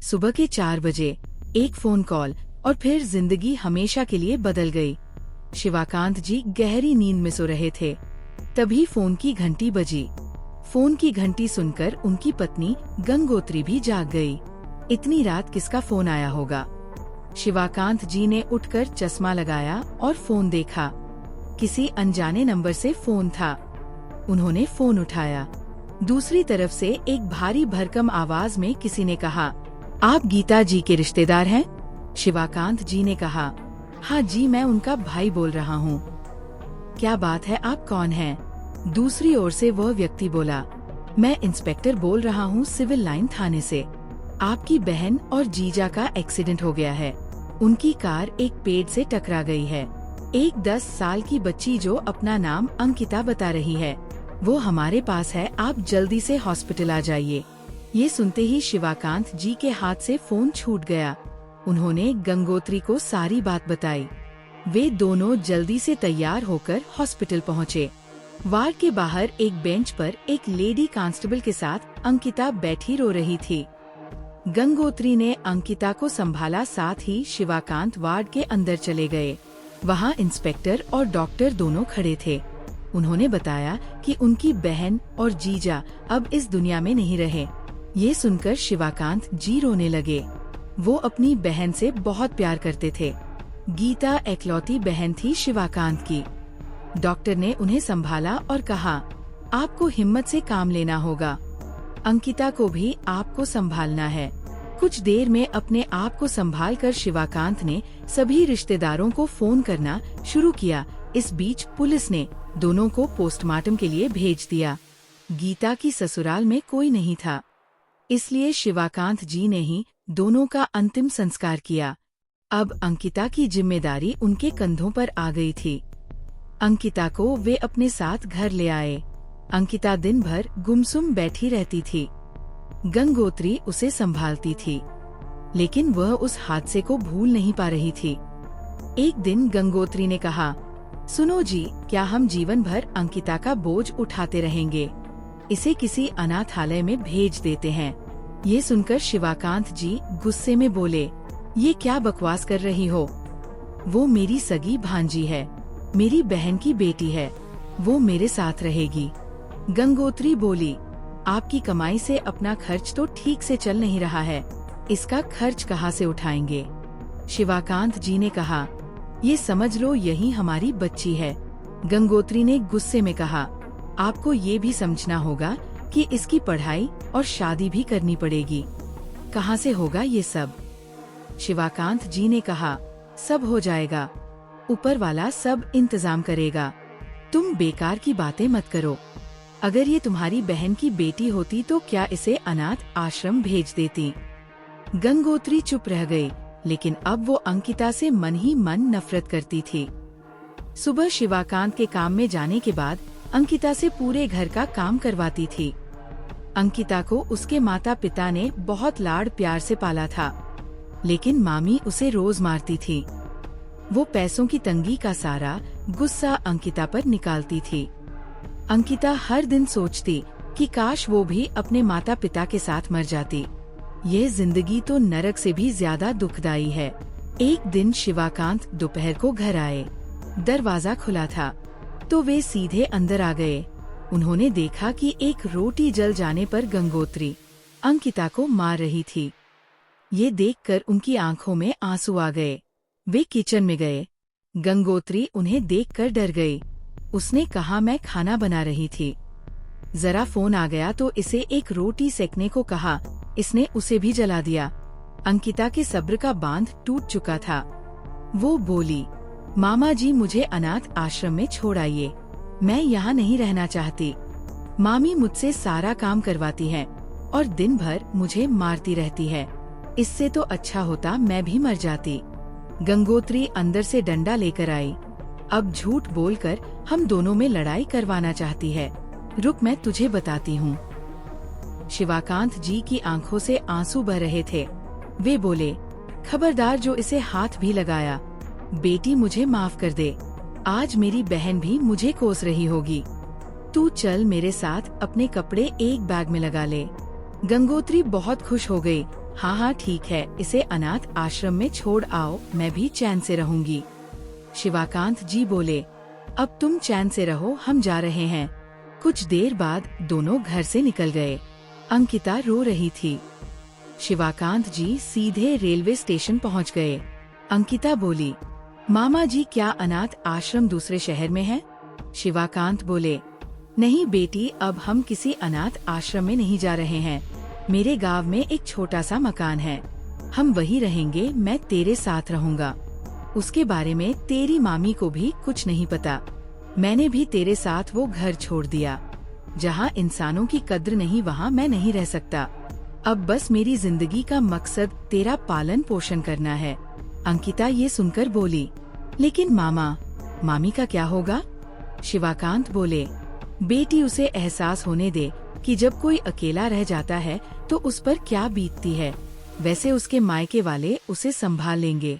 सुबह के 4 बजे एक फोन कॉल और फिर जिंदगी हमेशा के लिए बदल गई। शिवाकांत जी गहरी नींद में सो रहे थे। तभी फोन की घंटी बजी। फोन की घंटी सुनकर उनकी पत्नी गंगोत्री भी जाग गई। इतनी रात किसका फोन आया होगा? शिवाकांत जी ने उठकर चश्मा लगाया और फोन देखा। किसी अनजाने नंबर से फोन था। उन्होंने फोन उठाया। दूसरी तरफ से एक भारी भरकम आवाज में किसी ने कहा, आप गीता जी के रिश्तेदार हैं? शिवाकांत जी ने कहा, हाँ जी, मैं उनका भाई बोल रहा हूँ। क्या बात है, आप कौन हैं? दूसरी ओर से वह व्यक्ति बोला, मैं इंस्पेक्टर बोल रहा हूँ सिविल लाइन थाने से। आपकी बहन और जीजा का एक्सीडेंट हो गया है। उनकी कार एक पेड़ से टकरा गई है। एक 10 साल की बच्ची जो अपना नाम अंकिता बता रही है, वो हमारे पास है। आप जल्दी से हॉस्पिटल आ जाइए। ये सुनते ही शिवाकांत जी के हाथ से फोन छूट गया। उन्होंने गंगोत्री को सारी बात बताई। वे दोनों जल्दी से तैयार होकर हॉस्पिटल पहुँचे। वार्ड के बाहर एक बेंच पर एक लेडी कांस्टेबल के साथ अंकिता बैठी रो रही थी। गंगोत्री ने अंकिता को संभाला, साथ ही शिवाकांत वार्ड के अंदर चले गए। वहाँ इंस्पेक्टर और डॉक्टर दोनों खड़े थे। उन्होंने बताया कि उनकी बहन और जीजा अब इस दुनिया में नहीं रहे। ये सुनकर शिवाकांत जी रोने लगे। वो अपनी बहन से बहुत प्यार करते थे। गीता एकलौती बहन थी शिवाकांत की। डॉक्टर ने उन्हें संभाला और कहा, आपको हिम्मत से काम लेना होगा। अंकिता को भी आपको संभालना है। कुछ देर में अपने आप को संभाल कर शिवाकांत ने सभी रिश्तेदारों को फोन करना शुरू किया। इस बीच पुलिस ने दोनों को पोस्टमार्टम के लिए भेज दिया। गीता की ससुराल में कोई नहीं था, इसलिए शिवाकांत जी ने ही दोनों का अंतिम संस्कार किया। अब अंकिता की जिम्मेदारी उनके कंधों पर आ गई थी। अंकिता को वे अपने साथ घर ले आए। अंकिता दिन भर गुमसुम बैठी रहती थी। गंगोत्री उसे संभालती थी, लेकिन वह उस हादसे को भूल नहीं पा रही थी। एक दिन गंगोत्री ने कहा, सुनो जी, क्या हम जीवन भर अंकिता का बोझ उठाते रहेंगे? इसे किसी अनाथालय में भेज देते हैं। ये सुनकर शिवाकांत जी गुस्से में बोले, ये क्या बकवास कर रही हो? वो मेरी सगी भांजी है, मेरी बहन की बेटी है, वो मेरे साथ रहेगी। गंगोत्री बोली, आपकी कमाई से अपना खर्च तो ठीक से चल नहीं रहा है, इसका खर्च कहाँ से उठाएंगे? शिवाकांत जी ने कहा, ये समझ लो यही हमारी बच्ची है। गंगोत्री ने गुस्से में कहा, आपको ये भी समझना होगा कि इसकी पढ़ाई और शादी भी करनी पड़ेगी। कहाँ से होगा ये सब? शिवाकांत जी ने कहा, सब हो जाएगा, ऊपर वाला सब इंतजाम करेगा। तुम बेकार की बातें मत करो। अगर ये तुम्हारी बहन की बेटी होती तो क्या इसे अनाथ आश्रम भेज देती? गंगोत्री चुप रह गई, लेकिन अब वो अंकिता से मन ही मन नफरत करती थी। सुबह शिवाकांत के काम में जाने के बाद अंकिता से पूरे घर का काम करवाती थी। अंकिता को उसके माता पिता ने बहुत लाड़ प्यार से पाला था, लेकिन मामी उसे रोज मारती थी। वो पैसों की तंगी का सारा गुस्सा अंकिता पर निकालती थी। अंकिता हर दिन सोचती कि काश वो भी अपने माता पिता के साथ मर जाती। ये जिंदगी तो नरक से भी ज्यादा दुखदाई है। एक दिन शिवाकांत दोपहर को घर आए। दरवाजा खुला था तो वे सीधे अंदर आ गए। उन्होंने देखा कि एक रोटी जल जाने पर गंगोत्री अंकिता को मार रही थी। ये देखकर उनकी आंखों में आंसू आ गए। वे किचन में गए। गंगोत्री उन्हें देखकर डर गई। उसने कहा, मैं खाना बना रही थी, जरा फोन आ गया तो इसे एक रोटी सेकने को कहा। इसने उसे भी जला दिया। अंकिता के सब्र का बांध टूट चुका था। वो बोली, मामा जी मुझे अनाथ आश्रम में छोड़ आइए, मैं यहाँ नहीं रहना चाहती। मामी मुझसे सारा काम करवाती है और दिन भर मुझे मारती रहती है। इससे तो अच्छा होता मैं भी मर जाती। गंगोत्री अंदर से डंडा लेकर आई। अब झूठ बोलकर हम दोनों में लड़ाई करवाना चाहती है। रुक, मैं तुझे बताती हूँ। शिवाकांत जी की आंखों से आंसू बह रहे थे। वे बोले, खबरदार जो इसे हाथ भी लगाया। बेटी मुझे माफ कर दे, आज मेरी बहन भी मुझे कोस रही होगी। तू चल मेरे साथ, अपने कपड़े एक बैग में लगा ले। गंगोत्री बहुत खुश हो गई। हाँ हाँ ठीक है, इसे अनाथ आश्रम में छोड़ आओ, मैं भी चैन से रहूंगी। शिवाकांत जी बोले, अब तुम चैन से रहो, हम जा रहे हैं। कुछ देर बाद दोनों घर से निकल गए। अंकिता रो रही थी। शिवाकांत जी सीधे रेलवे स्टेशन पहुंच गए। अंकिता बोली, मामा जी क्या अनाथ आश्रम दूसरे शहर में है? शिवाकांत बोले, नहीं बेटी, अब हम किसी अनाथ आश्रम में नहीं जा रहे हैं। मेरे गांव में एक छोटा सा मकान है, हम वही रहेंगे, मैं तेरे साथ रहूंगा। उसके बारे में तेरी मामी को भी कुछ नहीं पता। मैंने भी तेरे साथ वो घर छोड़ दिया। जहाँ इंसानों की कद्र नहीं, वहाँ मैं नहीं रह सकता। अब बस मेरी जिंदगी का मकसद तेरा पालन पोषण करना है। अंकिता ये सुनकर बोली, लेकिन मामा, मामी का क्या होगा? शिवाकांत बोले, बेटी उसे एहसास होने दे कि जब कोई अकेला रह जाता है तो उस पर क्या बीतती है। वैसे उसके मायके वाले उसे संभाल लेंगे,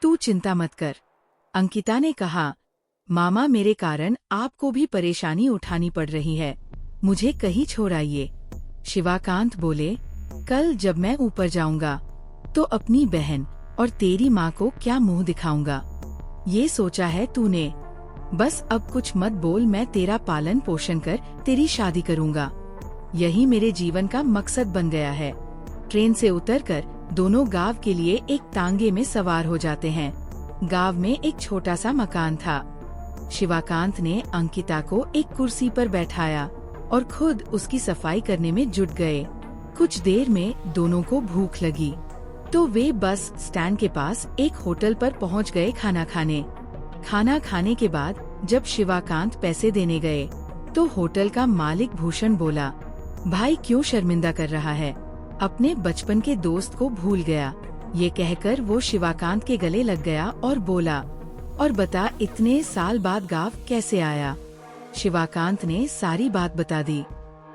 तू चिंता मत कर। अंकिता ने कहा, मामा मेरे कारण आपको भी परेशानी उठानी पड़ रही है, मुझे कहीं छोड़ आइए। शिवाकांत बोले, कल जब मैं ऊपर जाऊंगा तो अपनी बहन और तेरी माँ को क्या मुंह दिखाऊंगा? ये सोचा है तूने? बस अब कुछ मत बोल, मैं तेरा पालन पोषण कर तेरी शादी करूंगा। यही मेरे जीवन का मकसद बन गया है। ट्रेन से उतरकर दोनों गांव के लिए एक तांगे में सवार हो जाते हैं। गांव में एक छोटा सा मकान था। शिवाकांत ने अंकिता को एक कुर्सी पर बैठाया और खुद उसकी सफाई करने में जुट गए। कुछ देर में दोनों को भूख लगी तो वे बस स्टैंड के पास एक होटल पर पहुंच गए खाना खाने। खाना खाने के बाद जब शिवाकांत पैसे देने गए तो होटल का मालिक भूषण बोला, भाई क्यों शर्मिंदा कर रहा है? अपने बचपन के दोस्त को भूल गया। ये कहकर वो शिवाकांत के गले लग गया और बोला, और बता इतने साल बाद गांव कैसे आया? शिवाकांत ने सारी बात बता दी।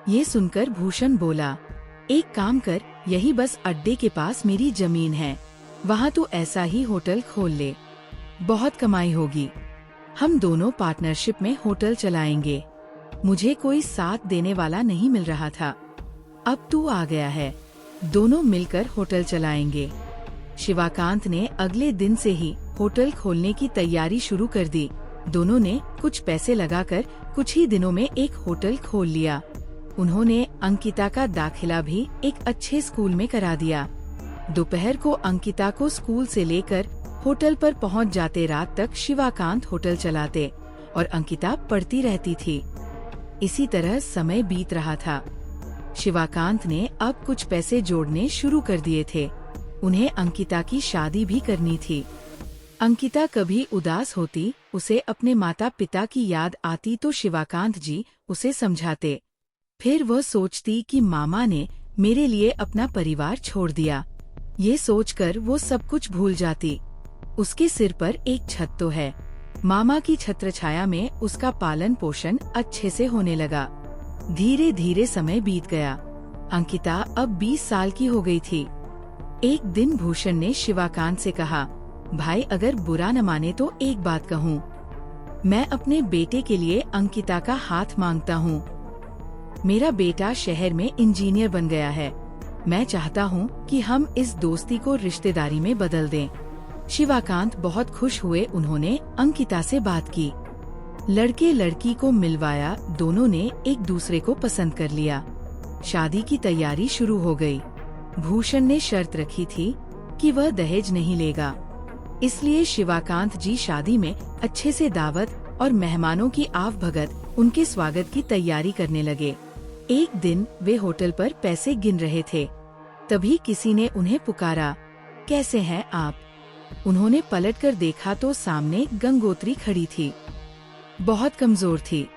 ये सुनकर भूषण बोला, एक काम कर, यही बस अड्डे के पास मेरी जमीन है, वहाँ तू ऐसा ही होटल खोल ले, बहुत कमाई होगी। हम दोनों पार्टनरशिप में होटल चलाएंगे। मुझे कोई साथ देने वाला नहीं मिल रहा था, अब तू आ गया है, दोनों मिलकर होटल चलाएंगे। शिवाकांत ने अगले दिन से ही होटल खोलने की तैयारी शुरू कर दी। दोनों ने कुछ पैसे लगाकर कुछ ही दिनों में एक होटल खोल लिया। उन्होंने अंकिता का दाखिला भी एक अच्छे स्कूल में करा दिया। दोपहर को अंकिता को स्कूल से लेकर होटल पर पहुंच जाते, रात तक शिवाकांत होटल चलाते और अंकिता पढ़ती रहती थी। इसी तरह समय बीत रहा था। शिवाकांत ने अब कुछ पैसे जोड़ने शुरू कर दिए थे। उन्हें अंकिता की शादी भी करनी थी। अंकिता कभी उदास होती, उसे अपने माता पिता की याद आती तो शिवाकांत जी उसे समझाते। फिर वह सोचती कि मामा ने मेरे लिए अपना परिवार छोड़ दिया। ये सोचकर वो सब कुछ भूल जाती। उसके सिर पर एक छत तो है। मामा की छत्रछाया में उसका पालन पोषण अच्छे से होने लगा। धीरे धीरे समय बीत गया। अंकिता अब 20 साल की हो गई थी। एक दिन भूषण ने शिवाकांत से कहा, भाई अगर बुरा न माने तो एक बात कहूँ, मैं अपने बेटे के लिए अंकिता का हाथ मांगता हूँ। मेरा बेटा शहर में इंजीनियर बन गया है। मैं चाहता हूँ कि हम इस दोस्ती को रिश्तेदारी में बदल दें। शिवाकांत बहुत खुश हुए। उन्होंने अंकिता से बात की, लड़के लड़की को मिलवाया। दोनों ने एक दूसरे को पसंद कर लिया। शादी की तैयारी शुरू हो गई। भूषण ने शर्त रखी थी कि वह दहेज नहीं लेगा, इसलिए शिवाकांत जी शादी में अच्छे से दावत और मेहमानों की आवभगत, उनके स्वागत की तैयारी करने लगे। एक दिन वे होटल पर पैसे गिन रहे थे, तभी किसी ने उन्हें पुकारा, कैसे हैं आप? उन्होंने पलटकर देखा तो सामने गंगोत्री खड़ी थी। बहुत कमजोर थी।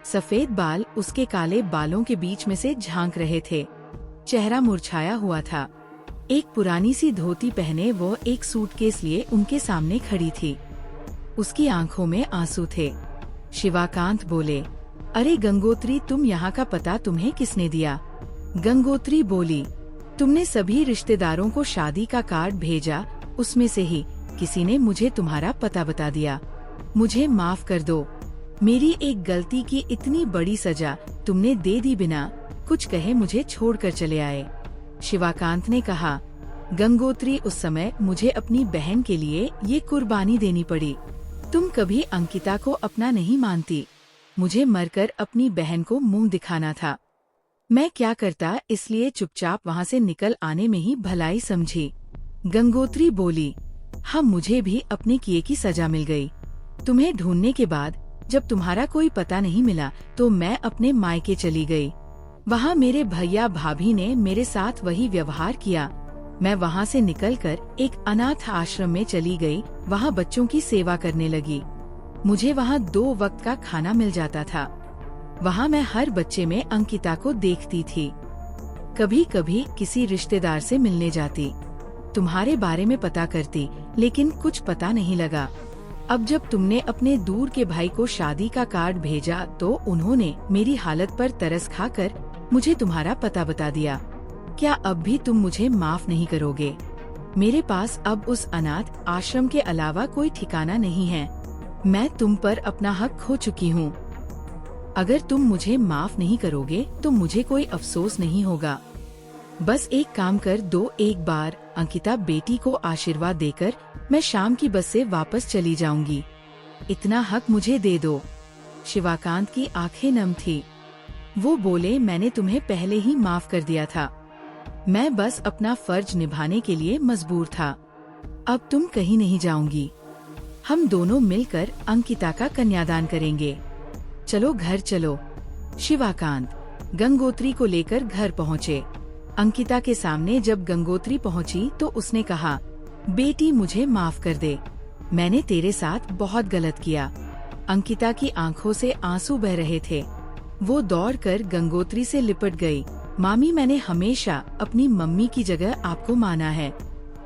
सफेद बाल उसके काले बालों के बीच में से झांक रहे थे। चेहरा मुरझाया हुआ था। एक पुरानी सी धोती पहने वो एक सूटकेस लिए उनके सामने खड़ी थी। उसकी आंखों में आंसू थे। शिवाकांत बोले, अरे गंगोत्री, तुम यहाँ का पता तुम्हें किसने दिया? गंगोत्री बोली, तुमने सभी रिश्तेदारों को शादी का कार्ड भेजा, उसमें से ही किसी ने मुझे तुम्हारा पता बता दिया। मुझे माफ कर दो, मेरी एक गलती की इतनी बड़ी सजा तुमने दे दी, बिना कुछ कहे मुझे छोड़कर चले आए। शिवाकांत ने कहा, गंगोत्री उस समय मुझे अपनी बहन के लिए ये कुर्बानी देनी पड़ी। तुम कभी अंकिता को अपना नहीं मानती। मुझे मरकर अपनी बहन को मुंह दिखाना था। मैं क्या करता, इसलिए चुपचाप वहाँ से निकल आने में ही भलाई समझी। गंगोत्री बोली, हाँ, मुझे भी अपने किए की सजा मिल गई। तुम्हें ढूंढने के बाद जब तुम्हारा कोई पता नहीं मिला तो मैं अपने मायके चली गई। वहाँ मेरे भैया भाभी ने मेरे साथ वही व्यवहार किया। मैं वहाँ से निकलकर एक अनाथ आश्रम में चली गई। वहाँ बच्चों की सेवा करने लगी। मुझे वहाँ 2 वक्त का खाना मिल जाता था। वहाँ मैं हर बच्चे में अंकिता को देखती थी। कभी कभी किसी रिश्तेदार से मिलने जाती, तुम्हारे बारे में पता करती, लेकिन कुछ पता नहीं लगा। अब जब तुमने अपने दूर के भाई को शादी का कार्ड भेजा तो उन्होंने मेरी हालत पर तरस खाकर मुझे तुम्हारा पता बता दिया। क्या अब भी तुम मुझे माफ नहीं करोगे? मेरे पास अब उस अनाथ आश्रम के अलावा कोई ठिकाना नहीं है। मैं तुम पर अपना हक खो चुकी हूँ। अगर तुम मुझे माफ नहीं करोगे तो मुझे कोई अफसोस नहीं होगा। बस एक काम कर दो, एक बार अंकिता बेटी को आशीर्वाद देकर मैं शाम की बस से वापस चली जाऊंगी। इतना हक मुझे दे दो। शिवाकांत की आंखें नम थी। वो बोले, मैंने तुम्हें पहले ही माफ कर दिया था। मैं बस अपना फर्ज निभाने के लिए मजबूर था। अब तुम कहीं नहीं जाओगी। हम दोनों मिलकर अंकिता का कन्यादान करेंगे। चलो घर चलो। शिवाकांत गंगोत्री को लेकर घर पहुँचे। अंकिता के सामने जब गंगोत्री पहुँची तो उसने कहा, बेटी मुझे माफ कर दे, मैंने तेरे साथ बहुत गलत किया। अंकिता की आंखों से आंसू बह रहे थे। वो दौड़कर गंगोत्री से लिपट गई। मामी, मैंने हमेशा अपनी मम्मी की जगह आपको माना है।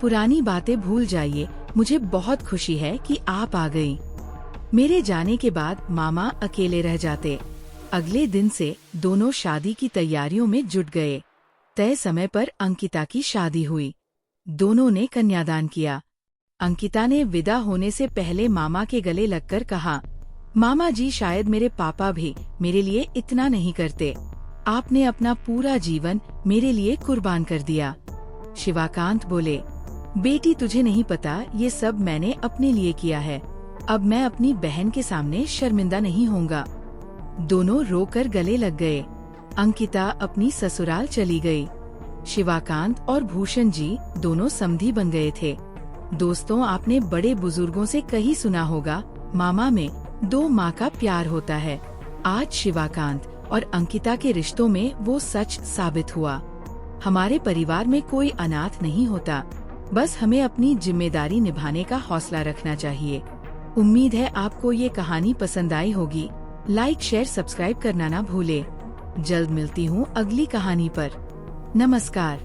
पुरानी बातें भूल जाइए। मुझे बहुत खुशी है कि आप आ गई। मेरे जाने के बाद मामा अकेले रह जाते। अगले दिन से दोनों शादी की तैयारियों में जुट गए। तय समय पर अंकिता की शादी हुई। दोनों ने कन्यादान किया। अंकिता ने विदा होने से पहले मामा के गले लगकर कहा, मामा जी, शायद मेरे पापा भी मेरे लिए इतना नहीं करते। आपने अपना पूरा जीवन मेरे लिए कुर्बान कर दिया। शिवाकांत बोले, बेटी तुझे नहीं पता, ये सब मैंने अपने लिए किया है। अब मैं अपनी बहन के सामने शर्मिंदा नहीं होऊंगा। दोनों रोकर गले लग गए। अंकिता अपनी ससुराल चली गई। शिवाकांत और भूषण जी दोनों समधी बन गए थे। दोस्तों, आपने बड़े बुजुर्गों से कहीं सुना होगा, मामा में 2 माँ का प्यार होता है। आज शिवाकांत और अंकिता के रिश्तों में वो सच साबित हुआ। हमारे परिवार में कोई अनाथ नहीं होता। बस हमें अपनी जिम्मेदारी निभाने का हौसला रखना चाहिए। उम्मीद है आपको ये कहानी पसंद आई होगी। लाइक, शेयर, सब्सक्राइब करना ना भूले। जल्द मिलती हूँ अगली कहानी पर। नमस्कार।